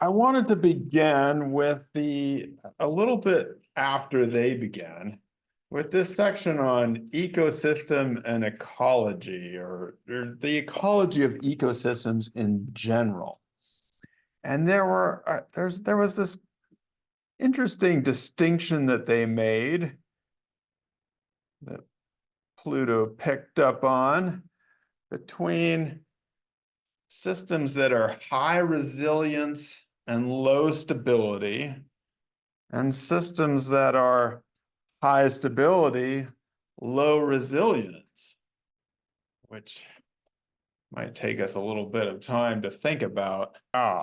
I wanted to begin with a little bit after they began with this section on ecosystem and ecology, or the ecology of ecosystems in general. And there was this interesting distinction that they made that Pluto picked up on between systems that are high resilience and low stability, and systems that are high stability, low resilience, which might take us a little bit of time to think about.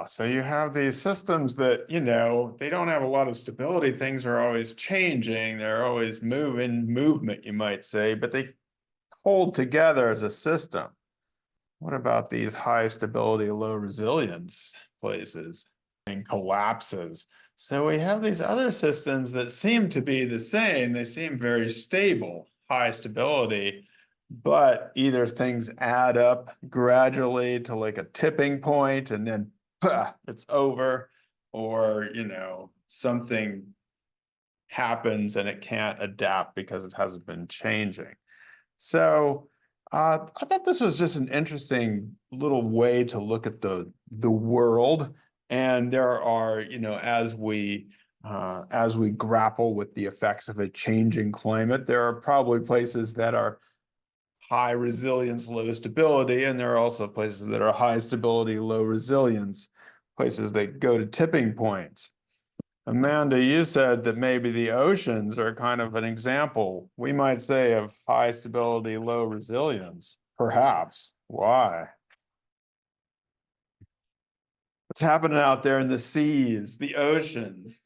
So you have these systems that, they don't have a lot of stability. Things are always changing. They're always movement, you might say, but they hold together as a system. What about these high stability, low resilience places and collapses? So we have these other systems that seem to be the same. They seem very stable, high stability, but either things add up gradually to like a tipping point and then it's over, or, something happens and it can't adapt because it hasn't been changing. So I thought this was just an interesting little way to look at the world. And there are, as we grapple with the effects of a changing climate, there are probably places that are high resilience, low stability, and there are also places that are high stability, low resilience, places that go to tipping points. Amanda, you said that maybe the oceans are kind of an example, we might say, of high stability, low resilience. Perhaps. Why? What's happening out there in the seas, the oceans?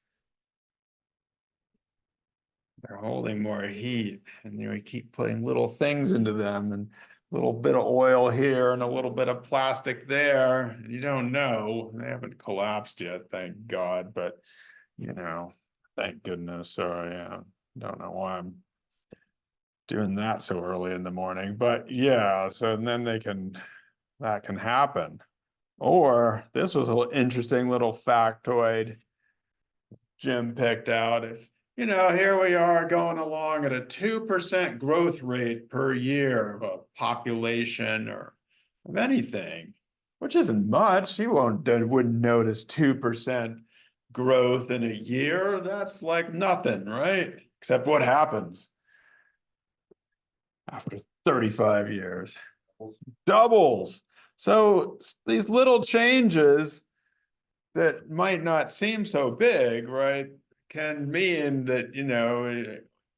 They're holding more heat, and we keep putting little things into them, and a little bit of oil here and a little bit of plastic there. You don't know. They haven't collapsed yet, thank God, but thank goodness. So yeah, don't know why I'm doing that so early in the morning, but yeah, so then that can happen. Or this was an interesting little factoid Jim picked out. If, here we are going along at a 2% growth rate per year of a population or of anything, which isn't much. You wouldn't notice 2% growth in a year. That's like nothing, right? Except what happens after 35 years? Doubles. So these little changes that might not seem so big, right, can mean that,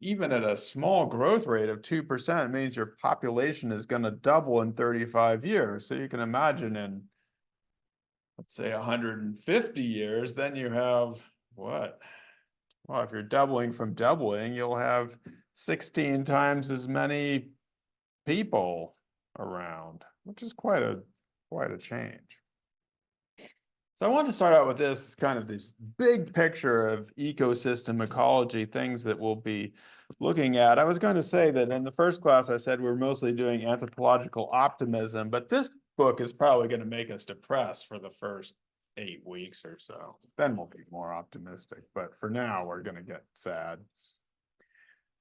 even at a small growth rate of 2% means your population is going to double in 35 years. So you can imagine in, let's say, 150 years, then you have what? Well, if you're doubling from doubling, you'll have 16 times as many people around, which is quite a change. So I want to start out with this big picture of ecosystem ecology, things that we'll be looking at. I was going to say that in the first class, I said we're mostly doing anthropological optimism, but this book is probably going to make us depressed for the first 8 weeks or so. Then we'll be more optimistic, but for now, we're going to get sad.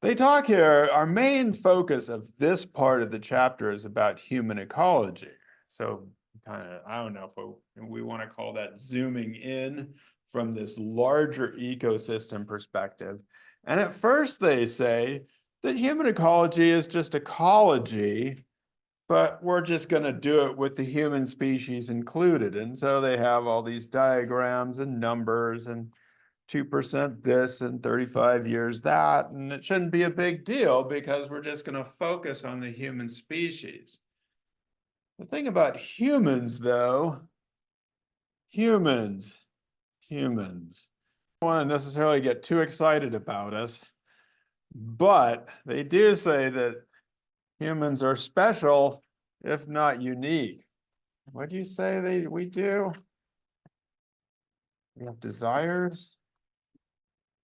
They talk here, our main focus of this part of the chapter is about human ecology. So I don't know if we want to call that zooming in from this larger ecosystem perspective. And at first they say that human ecology is just ecology, but we're just going to do it with the human species included. And so they have all these diagrams and numbers and 2% this and 35 years that, and it shouldn't be a big deal because we're just going to focus on the human species. The thing about humans, though, humans don't want to necessarily get too excited about us, but they do say that humans are special, if not unique. What do you say we do? We have desires.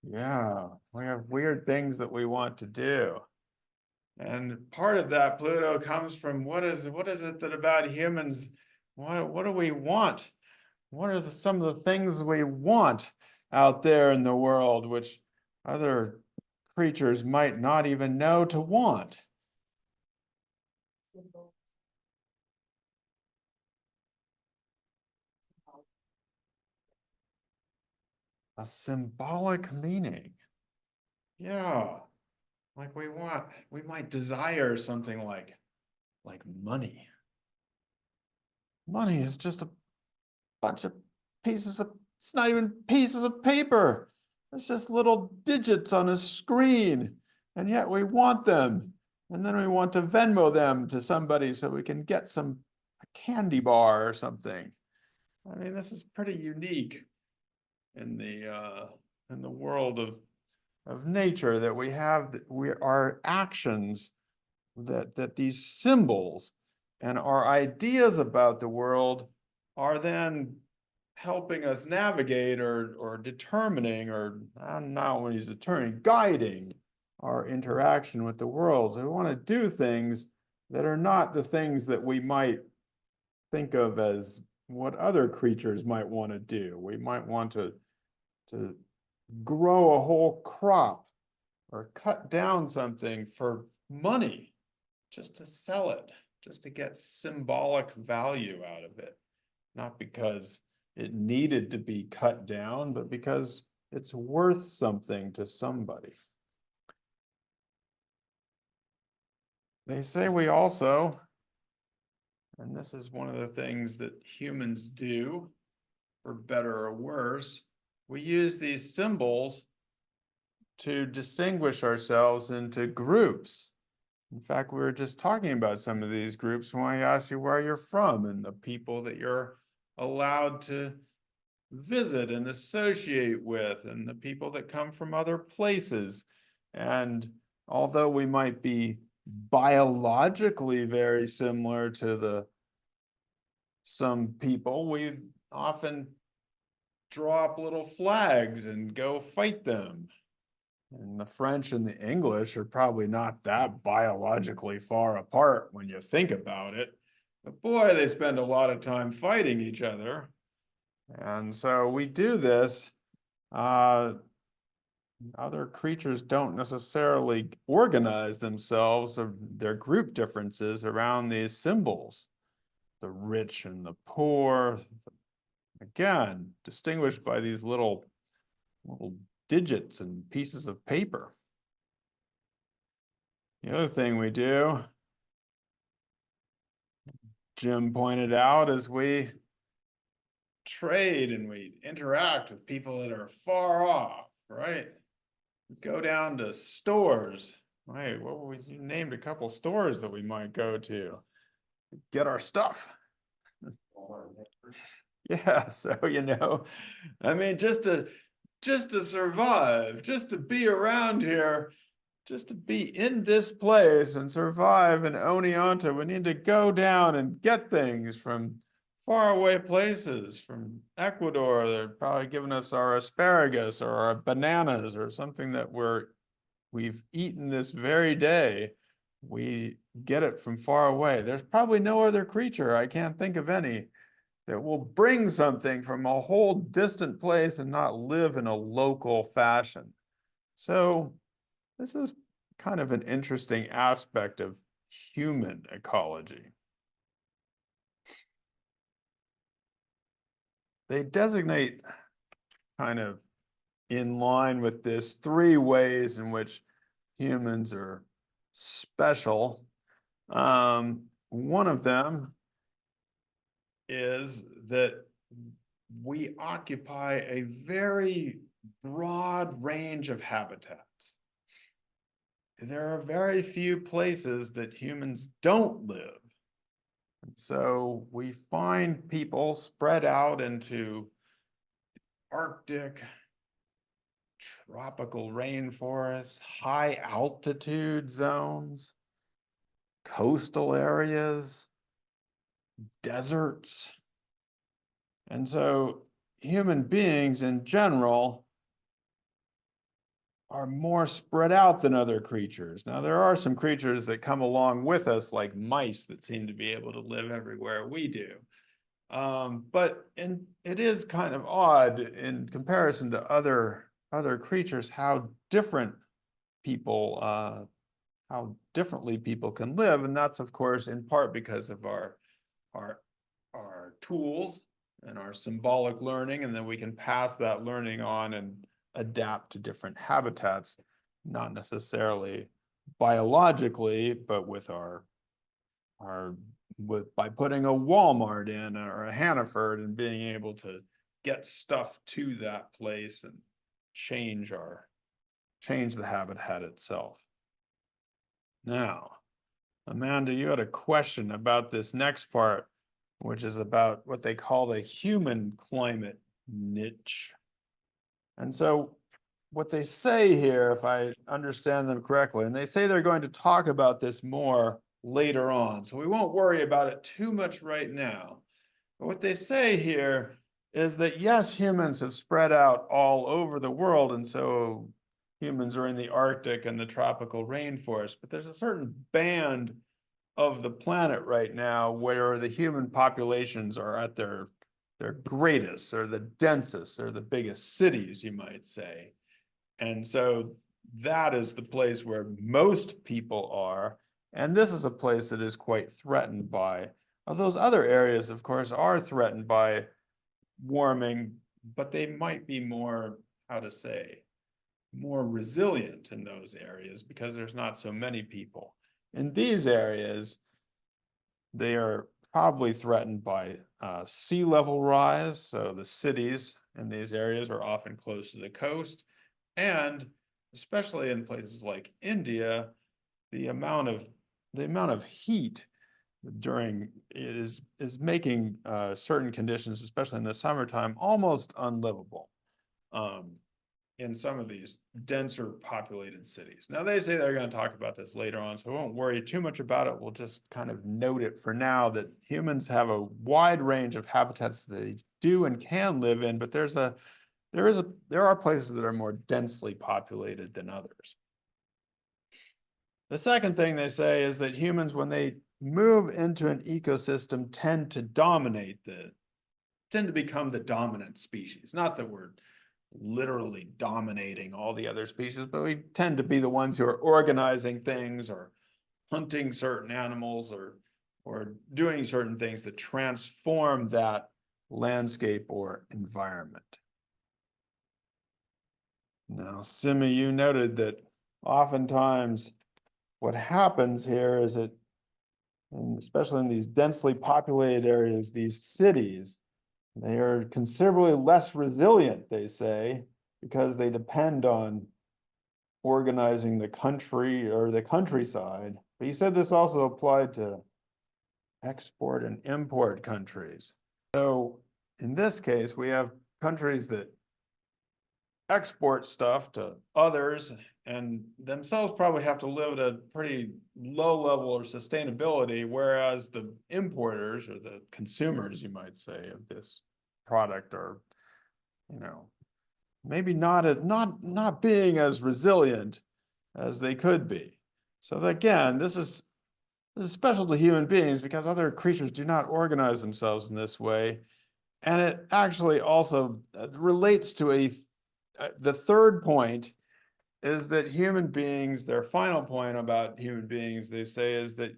Yeah, we have weird things that we want to do. And part of that, Pluto, comes from what is it that about humans, what do we want? What are some of the things we want out there in the world, which other creatures might not even know to want? A symbolic meaning. Yeah, like we might desire something like money. Money is just a bunch of pieces of, it's not even pieces of paper. It's just little digits on a screen. And yet we want them. And then we want to Venmo them to somebody so we can get a candy bar or something. I mean, this is pretty unique in the world of nature, that we have our actions, that these symbols and our ideas about the world are then helping us navigate or determining, or not when he's determining, guiding our interaction with the world. So we want to do things that are not the things that we might think of as what other creatures might want to do. We might want to grow a whole crop or cut down something for money, just to sell it, just to get symbolic value out of it. Not because it needed to be cut down, but because it's worth something to somebody. They say we also, and this is one of the things that humans do, for better or worse, we use these symbols to distinguish ourselves into groups. In fact, we were just talking about some of these groups when I asked you where you're from and the people that you're allowed to visit and associate with, and the people that come from other places. And although we might be biologically very similar to some people, we often draw up little flags and go fight them. And the French and the English are probably not that biologically far apart when you think about it. But boy, they spend a lot of time fighting each other. And so we do this. Other creatures don't necessarily organize themselves or their group differences around these symbols. The rich and the poor, again, distinguished by these little digits and pieces of paper. The other thing we do, Jim pointed out, is we trade and we interact with people that are far off, right? We go down to stores. Right, you named a couple stores that we might go to get our stuff. Yeah, so I mean, just to survive, just to be around here, just to be in this place and survive in Oneonta, we need to go down and get things from faraway places, from Ecuador. They're probably giving us our asparagus or our bananas or something that we've eaten this very day. We get it from far away. There's probably no other creature, I can't think of any, that will bring something from a whole distant place and not live in a local fashion. So this is kind of an interesting aspect of human ecology. They designate, kind of in line with this, 3 ways in which humans are special. One of them is that we occupy a very broad range of habitats. There are very few places that humans don't live. And so we find people spread out into Arctic, tropical rainforests, high altitude zones, coastal areas, deserts. And so human beings in general are more spread out than other creatures. Now, there are some creatures that come along with us, like mice, that seem to be able to live everywhere we do. But it is kind of odd in comparison to other creatures how different people how differently people can live, and that's of course in part because of our our tools and our symbolic learning, and then we can pass that learning on and adapt to different habitats, not necessarily biologically, but with our by putting a Walmart in or a Hannaford and being able to get stuff to that place and change the habitat itself. Now, Amanda, you had a question about this next part, which is about what they call the human climate niche. And so what they say here, if I understand them correctly, and they say they're going to talk about this more later on, so we won't worry about it too much right now. But what they say here is that yes, humans have spread out all over the world, and so humans are in the Arctic and the tropical rainforest, but there's a certain band of the planet right now where the human populations are at their greatest or the densest or the biggest cities, you might say. And so that is the place where most people are. And this is a place that is quite threatened by, those other areas, of course, are threatened by warming, but they might be more, how to say, more resilient in those areas because there's not so many people. In these areas, they are probably threatened by sea level rise. So the cities in these areas are often close to the coast. And especially in places like India, the amount of heat during is making certain conditions, especially in the summertime, almost unlivable in some of these denser populated cities. Now they say they're going to talk about this later on, so I won't worry too much about it. We'll just kind of note it for now that humans have a wide range of habitats that they do and can live in, but there are places that are more densely populated than others. The second thing they say is that humans, when they move into an ecosystem, tend to become the dominant species. Not that we're literally dominating all the other species, but we tend to be the ones who are organizing things or hunting certain animals or doing certain things that transform that landscape or environment. Now, Simi, you noted that oftentimes what happens here is that, and especially in these densely populated areas, these cities, they are considerably less resilient, they say, because they depend on organizing the country or the countryside. But you said this also applied to export and import countries. So in this case, we have countries that export stuff to others and themselves probably have to live at a pretty low level of sustainability, whereas the importers or the consumers, you might say, of this product are, maybe not being as resilient as they could be. So again, this is special to human beings because other creatures do not organize themselves in this way. And it actually also relates to the third point is that human beings, their final point about human beings, they say, is that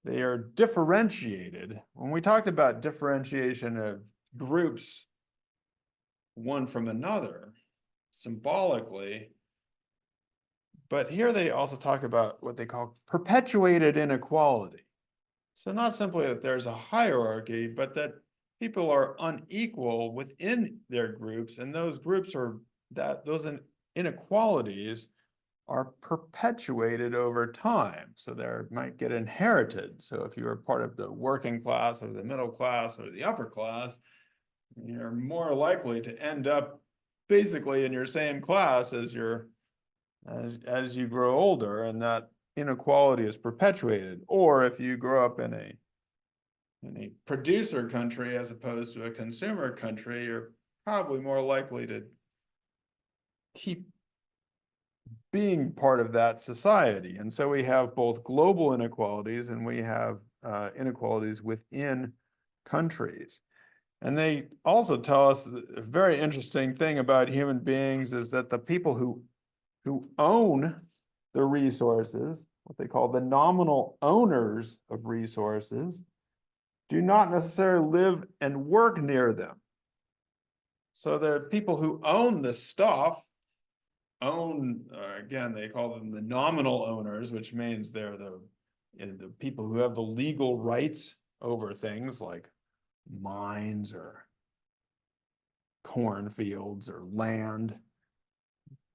they are differentiated. When we talked about differentiation of groups, one from another, symbolically, but here they also talk about what they call perpetuated inequality. So not simply that there's a hierarchy, but that people are unequal within their groups, and those inequalities are perpetuated over time. So they might get inherited. So if you are part of the working class or the middle class or the upper class, you're more likely to end up basically in your same class as you grow older, and that inequality is perpetuated. Or if you grow up in a producer country as opposed to a consumer country, you're probably more likely to keep being part of that society. And so we have both global inequalities and we have inequalities within countries. And they also tell us a very interesting thing about human beings is that the people who own the resources, what they call the nominal owners of resources, do not necessarily live and work near them. So the people who own the stuff own, again, they call them the nominal owners, which means they're the people who have the legal rights over things like mines or cornfields or land,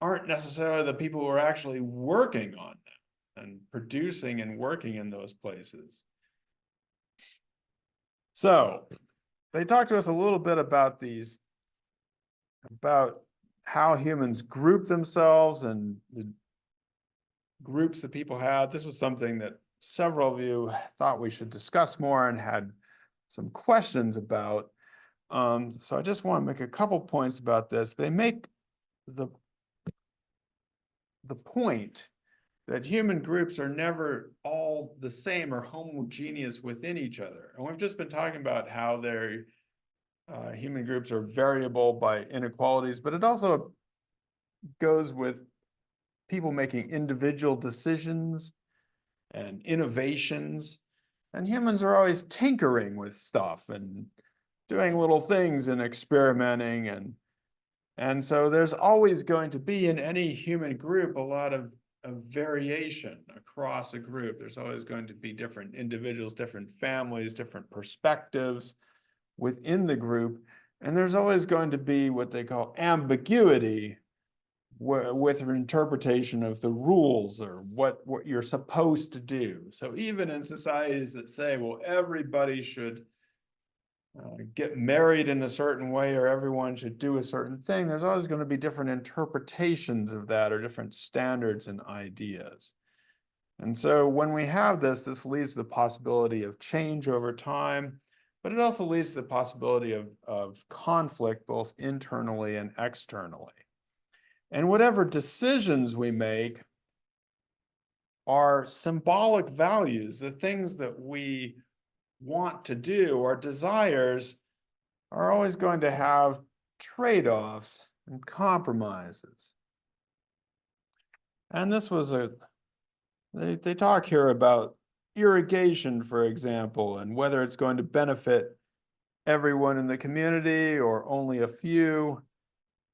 aren't necessarily the people who are actually working on them and producing and working in those places. So they talked to us a little bit about about how humans group themselves and the groups that people had. This was something that several of you thought we should discuss more and had some questions about. So I just want to make a couple points about this. They make the point that human groups are never all the same or homogeneous within each other. And we've just been talking about how their human groups are variable by inequalities, but it also goes with people making individual decisions and innovations. And humans are always tinkering with stuff and doing little things and experimenting. And so there's always going to be in any human group a lot of variation across a group. There's always going to be different individuals, different families, different perspectives within the group. And there's always going to be what they call ambiguity with interpretation of the rules or what you're supposed to do. So even in societies that say, well, everybody should get married in a certain way or everyone should do a certain thing, there's always going to be different interpretations of that or different standards and ideas. And so when we have this leads to the possibility of change over time, but it also leads to the possibility of conflict both internally and externally. And whatever decisions we make are symbolic values, the things that we want to do, our desires, are always going to have trade-offs and compromises. And this was they talk here about irrigation, for example, and whether it's going to benefit everyone in the community or only a few,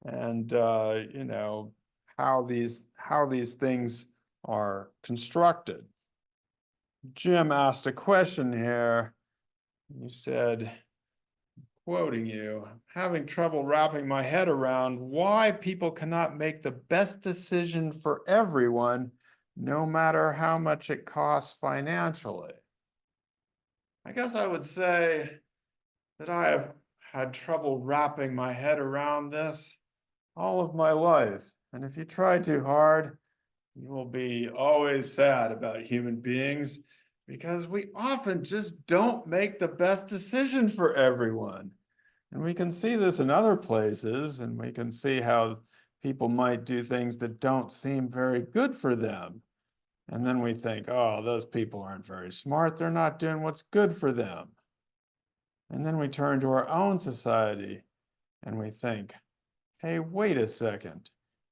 and you know, how these things are constructed. Jim asked a question here. You said, quoting you, having trouble wrapping my head around why people cannot make the best decision for everyone, no matter how much it costs financially. I guess I would say that I have had trouble wrapping my head around this all of my life. And if you try too hard, you will be always sad about human beings because we often just don't make the best decision for everyone. And we can see this in other places, and we can see how people might do things that don't seem very good for them. And then we think, oh, those people aren't very smart. They're not doing what's good for them. And then we turn to our own society and we think, hey, wait a second.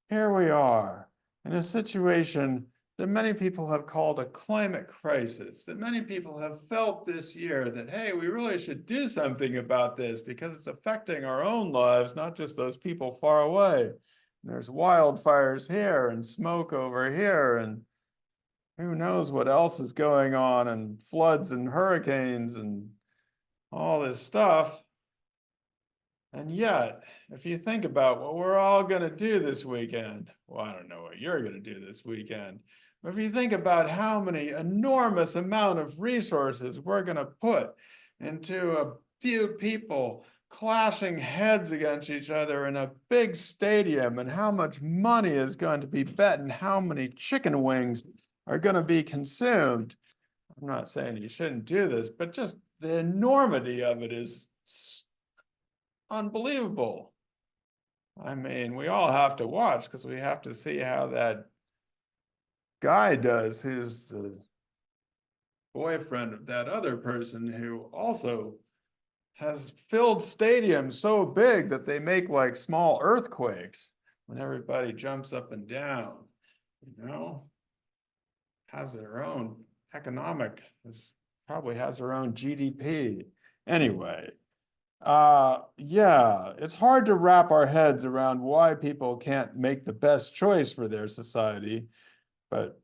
Here we are in a situation that many people have called a climate crisis, that many people have felt this year that, hey, we really should do something about this because it's affecting our own lives, not just those people far away. And there's wildfires here and smoke over here, and who knows what else is going on, and floods and hurricanes and all this stuff. And yet, if you think about what we're all going to do this weekend, well, I don't know what you're going to do this weekend, but if you think about how many enormous amount of resources we're going to put into a few people clashing heads against each other in a big stadium, and how much money is going to be bet and how many chicken wings are going to be consumed. I'm not saying you shouldn't do this, but just the enormity of it is unbelievable. I mean, we all have to watch because we have to see how that guy does, who's the boyfriend of that other person who also has filled stadiums so big that they make like small earthquakes when everybody jumps up and down, has their own economic, probably has their own GDP. Anyway, yeah, it's hard to wrap our heads around why people can't make the best choice for their society, but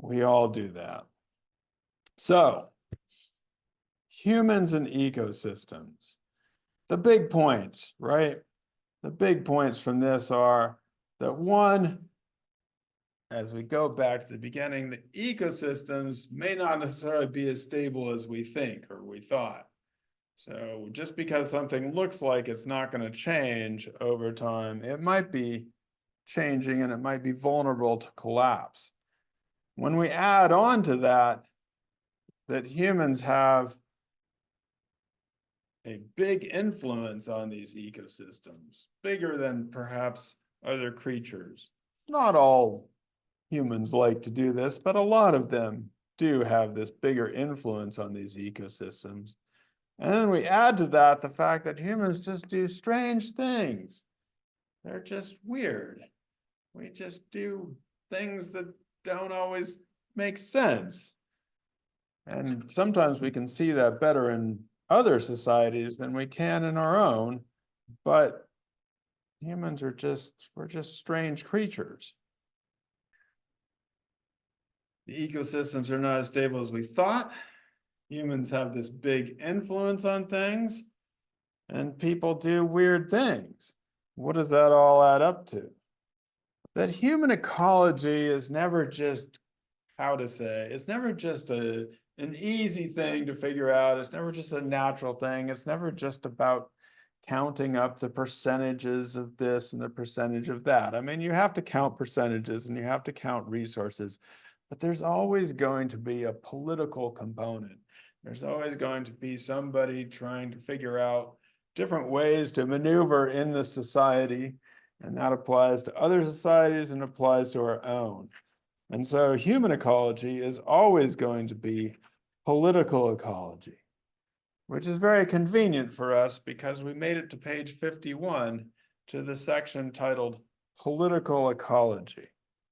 we all do that. So, humans and ecosystems. The big points, right? The big points from this are that one, as we go back to the beginning, the ecosystems may not necessarily be as stable as we think or we thought. So just because something looks like it's not going to change over time, it might be changing and it might be vulnerable to collapse. When we add on to that humans have a big influence on these ecosystems, bigger than perhaps other creatures. Not all humans like to do this, but a lot of them do have this bigger influence on these ecosystems. And then we add to that the fact that humans just do strange things. They're just weird. We just do things that don't always make sense. And sometimes we can see that better in other societies than we can in our own, but humans are we're just strange creatures. The ecosystems are not as stable as we thought. Humans have this big influence on things, and people do weird things. What does that all add up to? That human ecology is never just, it's never just an easy thing to figure out. It's never just a natural thing. It's never just about counting up the percentages of this and the percentage of that. I mean, you have to count percentages and you have to count resources, but there's always going to be a political component. There's always going to be somebody trying to figure out different ways to maneuver in the society, and that applies to other societies and applies to our own. And so human ecology is always going to be political ecology, which is very convenient for us because we made it to page 51 to the section titled Political Ecology.